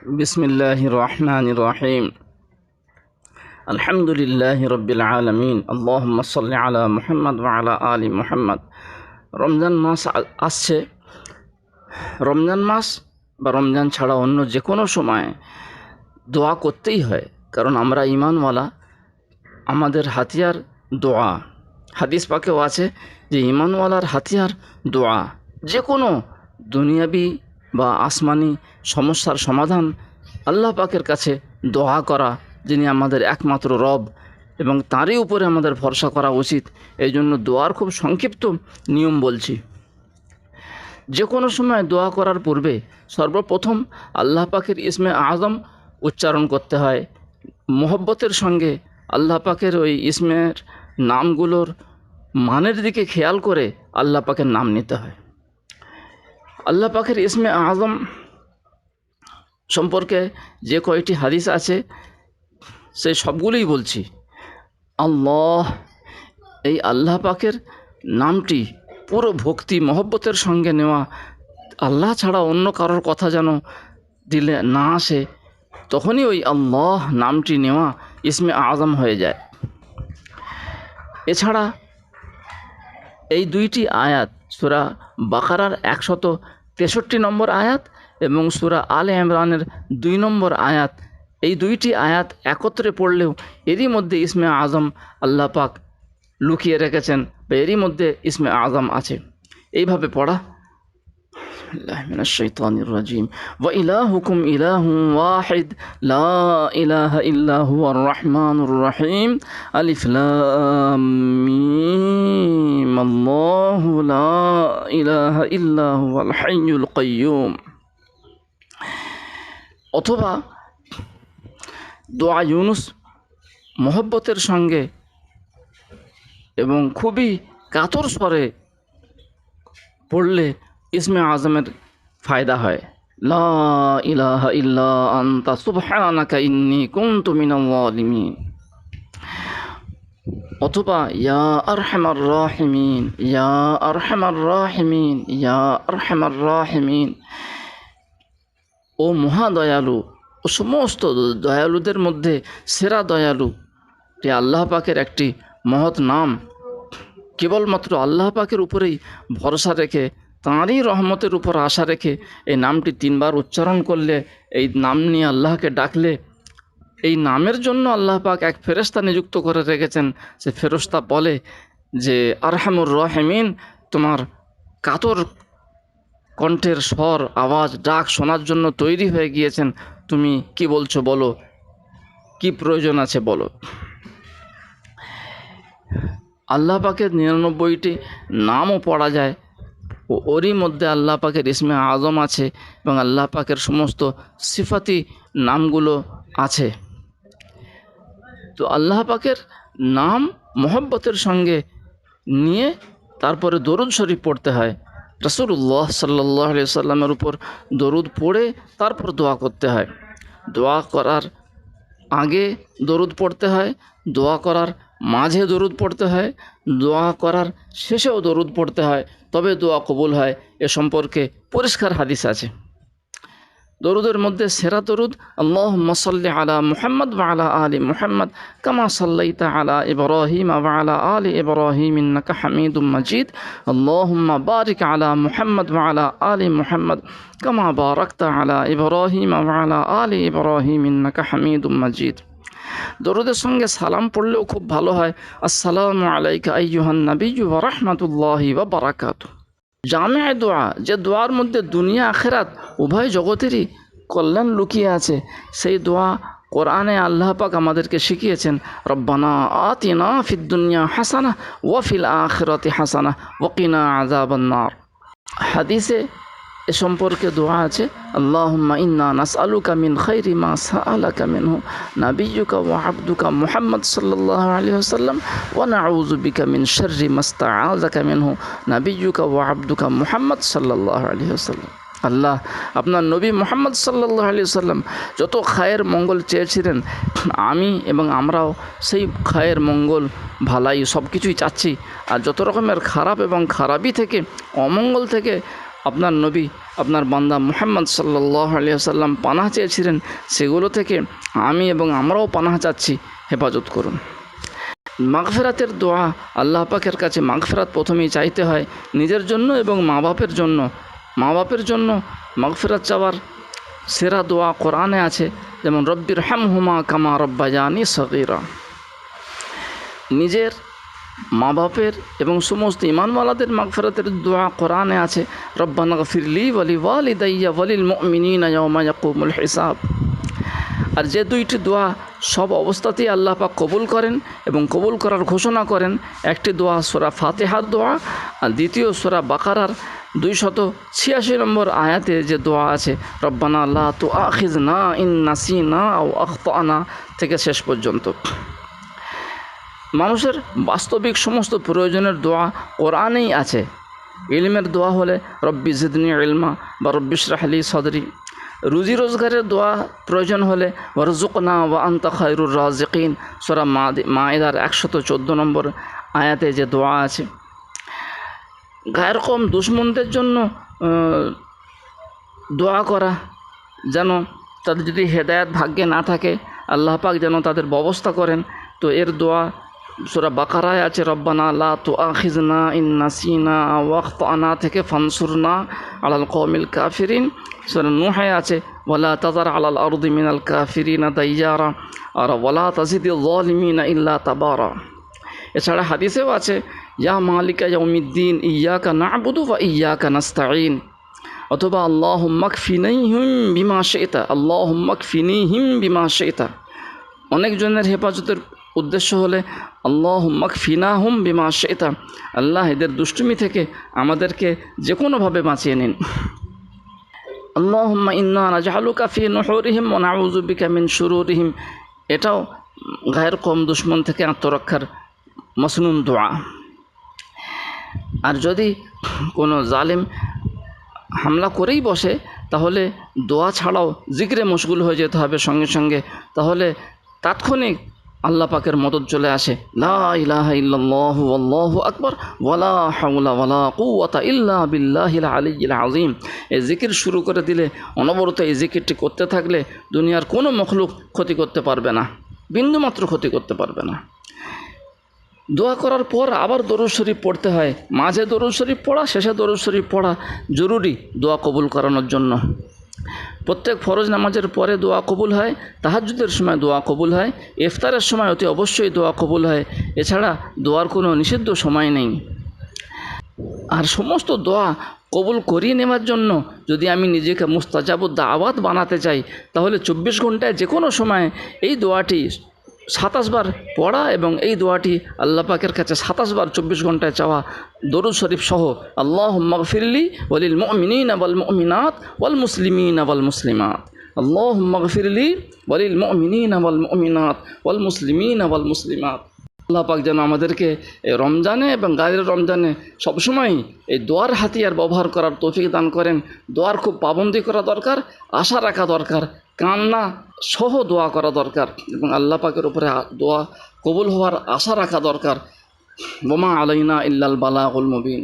बिस्मिल्लाहिर रहमानिर रहीम अल्हम्दुलिल्लाहि रब्बिल आलमीन अल्लाहुम्मा सल्लि अला मुहम्मद व अला आलि मुहम्मद। রমজান মাস আসছে। রমজান মাস বা রমজান ছাড়া অন্য যে কোনো সময় দোয়া করতেই হয়, কারণ আমরা ঈমানওয়ালা। আমাদের হাতিয়ার দোয়া। হাদিস পাকেও আছে যে ঈমানওয়ালার হাতিয়ার দোয়া। যে কোনো দুনিয়াবি বা আসমানি সমস্যার সমাধান আল্লাহ পাকের কাছে দোয়া করা, যিনি আমাদের একমাত্র রব, এবং তারই উপরে আমাদের ভরসা করা উচিত। এই জন্য দোয়ার খুব সংক্ষিপ্ত নিয়ম বলছি। যে কোনো সময় দোয়া করার পূর্বে সর্বপ্রথম আল্লাহ পাকের ইসমে আজম উচ্চারণ করতে হয়। মোহব্বতের সঙ্গে আল্লাহ পাকের ওই ইসমের নামগুলোর মানের দিকে খেয়াল করে আল্লাহ পাকের নাম নিতে হয়। আল্লাহ পাকের ইসমে আজম সম্পর্কে যে কয়টি হাদিস আছে সেই সবগুলোই বলছি। আল্লাহ, এই আল্লাহ পাকের নামটি পুরো ভক্তি মহব্বতের সঙ্গে নেওয়া। আল্লাহ ছাড়া অন্য কারোর কথা যেন দিলে না আসে, তখনই ওই আল্লাহ নামটি নেওয়া ইসমে আজম হয়ে যায়। এছাড়া এই দুইটি আয়াত সূরা বাকারার 163 নম্বর আয়াত এবং সূরা আলে ইমরানের 2 নম্বর আয়াত, এই দুইটি আয়াত একত্রে পড়লেও এরই মধ্যে ইসমে আজম আল্লাহ পাক লুকিয়ে রেখেছেন, বা এরই মধ্যে ইসমে আজম আছে। এইভাবে পড়া। মিনাশ শাইতানির রাজিম। ওয়া ইলাহুকুম ইলাহুন ওয়াহিদ লা ইলাহা ইল্লা হুয়ার রহমানুর রহিম। আলিফ লাম মিম। আল্লাহু লা ইলাহা ইল্লা হুয়াল হাইয়ুল কাইয়্যুম। অথবা দোয়া ইউনুস মহব্বতের সঙ্গে এবং খুবই কাতর স্বরে পড়লে ইসমে আজমের ফায়দা হয়। লা ইলাহা ইল্লা আনতা সুবহানাকা ইন্নী কুনতু মিনাল যালিমিন। অথবা ইয়া আরহামার রাহিমিন, ইয়া আরহামার রাহিমিন, ইয়া আরহামার রাহিমিন। ও মহাদয়ালু, ও সমস্ত দয়ালুদের মধ্যে সেরা দয়ালু। এটি আল্লাহ পাকের একটি মহৎ নাম। কেবলমাত্র আল্লাহ পাকের উপরেই ভরসা রেখে, তাঁরই রহমতের উপর আশা রেখে এই নামটি 3 বার উচ্চারণ করলে, এই নাম নিয়ে আল্লাহকে ডাকলে, এই নামের জন্য আল্লাহ পাক এক ফেরেশতা নিযুক্ত করে রেখেছেন। সে ফেরেশতা বলে যে আরহামুর রাহিমিন, তোমার কাতর কণ্ঠের স্বর, আওয়াজ, ডাক শোনার জন্য তৈরি হয়ে গিয়েছেন। তুমি কি বলছো বলো, কি প্রয়োজন আছে বলো। আল্লাহ পাকের 99টি নামও পড়া যায়, ও ওরই মধ্যে আল্লাহ পাকের ইসমে আজম আছে এবং আল্লাহ পাকের সমস্ত সিফাতি নামগুলো আছে। তো আল্লাহ পাকের নাম মহব্বতের সঙ্গে নিয়ে তারপরে দরুদ শরীফ পড়তে হয়। রাসূলুল্লাহ সাল্লাল্লাহু আলাইহি সাল্লামের উপর দরুদ পড়ে তারপর দোয়া করতে হয়। দোয়া করার আগে দরুদ পড়তে হয়, দোয়া করার মাঝে দরুদ পড়তে হয়, দোয়া করার শেষেও দরুদ পড়তে হয়, তবে দোয়া কবুল হয়। এ সম্পর্কে পরিষ্কার হাদিস আছে। দরুদের মধ্যে সেরা দরুদ আল্লাহুম্মা সাল্লি আলা মুহাম্মদ ওয়া আলা আলি মুহাম্মদ কামা সাল্লাইতা আলা ইব্রাহিম ওয়া আলা আলি ইব্রাহিম ইন্নাকা হামিদুম মাজিদ। আল্লাহুম্মা বারিক আলা মুহাম্মদ ওয়া আলা আলি মুহাম্মদ কামা বারাকতা আলা ইব্রাহিম ওয়া আলা আলি ইব্রাহিম ইন্নাকা হামিদুম মাজিদ। দরুদের সঙ্গে সালাম পড়লেও খুব ভালো হয়। আসসালামু আলাইকা আইয়ুহান নাবিয়্যু ওয়া রাহমাতুল্লাহি ওয়া বারাকাতুহু। জামে দোয়া, যে দোয়ার মধ্যে দুনিয়া আখিরাত উভয় জগতেরই কল্যাণ লুকিয়ে আছে, সেই দোয়া কোরআনে আল্লাহ পাক আমাদেরকে শিখিয়েছেন। রব্বানা আতিনা ফিদ দুনিয়া হাসানা ওয়া ফিল আখিরাতি হাসানা ওয়া কিনা আযাবান নার। হাদিসে এ সম্পর্কে দোয়া আছে। আল্লাহুম্মা ইন্না নাসআলুকা মিন খাইরি মা সাআলাকা মিনহু নাবিয়্যুকা ওয়া আবদুকা মুহাম্মদ সাল্লাল্লাহু আলাইহি ওয়াসাল্লাম ওয়া নাউযু বিকা মিন শাররি মা ইসতাআযাকা মিনহু নাবিয়্যুকা ওয়া আবদুকা মুহাম্মদ সাল্লাল্লাহু আলাইহি ওয়াসাল্লাম। আল্লাহ, আপনার নবী মুহাম্মদ সাল্লাল্লাহু আলাইহি ওয়াসাল্লাম যত খায়ের মঙ্গল চেয়েছিলেন, আমি এবং আমরাও সেই খায়ের মঙ্গল, ভালাই সব কিছুই চাচ্ছি। আর যত রকমের খারাপ এবং খারাপি থেকে, অমঙ্গল থেকে আপনার নবী আপনার বান্দা মুহাম্মদ সাল্লাল্লাহু আলাইহি ওয়াসাল্লাম পানাহ চেয়েছিলেন সেগুলো থেকে আমি এবং আমরাও পানাহ চাচ্ছি, হেফাজত করুন। মাগফিরাতের দোয়া, আল্লাহ পাকের কাছে মাগফিরাত প্রথমেই চাইতে হয় নিজের জন্য এবং মা বাপের জন্য। মা বাপের জন্য মাগফিরাত চাওয়ার সেরা দোয়া কোরআনে আছে, যেমন রব্বির হামহুমা কামা রব্বায়ানি সগীরা। নিজের মা বাপের এবং সমস্ত ঈমানওয়ালাদের মাগফিরাতের দোয়া কোরআনে আছে, রব্বানা গফিরলি ওয়ালি ওয়ালিদাইয়া ওয়ালিল মুমিনিনা ইয়াওমা ইয়াকুমুল হিসাব। আর যে দুইটি দোয়া সব অবস্থাতেই আল্লাহ পাক কবুল করেন এবং কবুল করার ঘোষণা করেন, একটি দোয়া সূরা ফাতিহার দোয়া, আর দ্বিতীয় সূরা বাকারার 286 নম্বর আয়াতে যে দোয়া আছে, রব্বানা লা তুআখিযনা ইন নাসিনা আও আখতানা থেকে শেষ পর্যন্ত। মানুষের বাস্তবিক সমস্ত প্রয়োজনের দোয়া কোরআনেই আছে। ইলমের দোয়া হলে রব্বি জিদনি ইলমা বা রব্বি ইশরাহ লি সদরি। রুজি রোজগারের দোয়া প্রয়োজন হলে ওয়ারযুকনা ওয়া আনতা খায়রুর রাযিকিন সূরা মাইদার 114 নম্বর আয়াতে যে দোয়া আছে। গায়ের কম দুশমনদের জন্য দোয়া করা, যেন তাদের যদি হেদায়েত ভাগ্যে না থাকে আল্লাহ পাক যেন তাদের ব্যবস্থা করেন, তো এর দোয়া সূরা বাকারায় আছে, রব্বানা লা তুআখিযনা ইন নাসিনা আও আখতানা থেকে ফানসুরনা আলাল কওমিল কাফিরিন। সূরা নূহে আছে, ওয়ালা তাযার আলাল আরদি মিনাল কাফিরিনা দাইয়ারা আর ওয়ালা তাজিদিল যালিমিনা ইল্লা তাবারা। এছাড়া হাদিসেও আছে, ইয়া মালিকা ইয়াউমিদ্দিন ইয়্যাকা না'বুদু ওয়া ইয়্যাকা নাস্তাঈন, অথবা আল্লাহুম্মা কফিনিহিম বিমা শি'তা, আল্লাহুম্মা কফিনিহিম বিমা শি'তা। অনেকজনের হেফাজতের উদ্দেশ্য হলে আল্লাহুম্মা কফিনাহুম বিমা শি'তা, আল্লাহ এদের দুষ্টুমি থেকে আমাদেরকে যে কোনোভাবে বাঁচিয়ে নিন। আল্লাহুম্মা ইন্না নাজআলুকা ফি নুহুরিহিম ওয়া নাউযু বিকা মিন শুরুরিহিম, এটাও গায়ের কম দুশমন থেকে আত্মরক্ষার মসনুন দোয়া। আর যদি কোনো জালিম হামলা করেই বসে, তাহলে দোয়া ছাড়াও জিকিরে মশগুল হয়ে যেতে হবে সঙ্গে সঙ্গে, তাহলে তাৎক্ষণিক আল্লাহ পাকের মদদ চলে আসে। লা ইলাহা ইল্লাল্লাহু আল্লাহু আকবার ওয়ালা হাওলা ওয়ালা কুওয়াতা ইল্লা বিল্লাহিল আলিয়্যিল আযীম। এই জিকির শুরু করে দিলে, অনবরত এই জিকিরটি করতে থাকলে দুনিয়ার কোনো মখলুক ক্ষতি করতে পারবে না, বিন্দুমাত্র ক্ষতি করতে পারবে না। দোয়া করার পর আবার দরুদ শরীফ পড়তে হয়। মাঝে দরুদ শরীফ পড়া, শেষে দরুদ শরীফ পড়া জরুরি দোয়া কবুল করানোর জন্য। প্রত্যেক ফরজ নামাজের পরে দোয়া কবুল হয়, তাহাজ্জুদের সময় দোয়া কবুল হয়, ইফতারের সময় অতি অবশ্যই দোয়া কবুল হয়। এছাড়া দোয়ার কোনো নিষিদ্ধ সময় নেই। আর সমস্ত দোয়া কবুল করিয়ে নেওয়ার জন্য যদি আমি নিজেকে মুস্তাজাবুদ দাওয়াত বানাতে চাই, তাহলে 24 ঘন্টায় যে কোনো সময় এই দোয়াটি 27 বার পড়া এবং এই দোয়াটি আল্লাহ পাকের কাছে 27 বার 24 ঘন্টায় চাওয়া, দরুদ শরীফ সহ। আল্লাহুম্মা গফিরলি ওয়ালিল মুমিনিনা ওয়াল মুমিনাত ওয়াল মুসলিমিনা ওয়াল মুসলিমাত, আল্লাহুম্মা গফিরলি ওয়ালিল মুমিনিনা ওয়াল মুমিনাত ওয়াল মুসলিমিনা ওয়াল মুসলিমাত। আল্লাহ পাক যেন আমাদেরকে এই রমজানে এবং গায়ের রমজানে সবসময় এই দোয়ার হাতিয়ার ব্যবহার করার তৌফিক দান করেন। দোয়ার খুব পাবন্দি করা দরকার, আশা রাখা দরকার, কান্না সহ দোয়া করা দরকার এবং আল্লাহ পাকের উপরে দোয়া কবুল হওয়ার আশা রাখা দরকার। ওমা আলাইনা ইল্লাল বালাগুল মুবিন।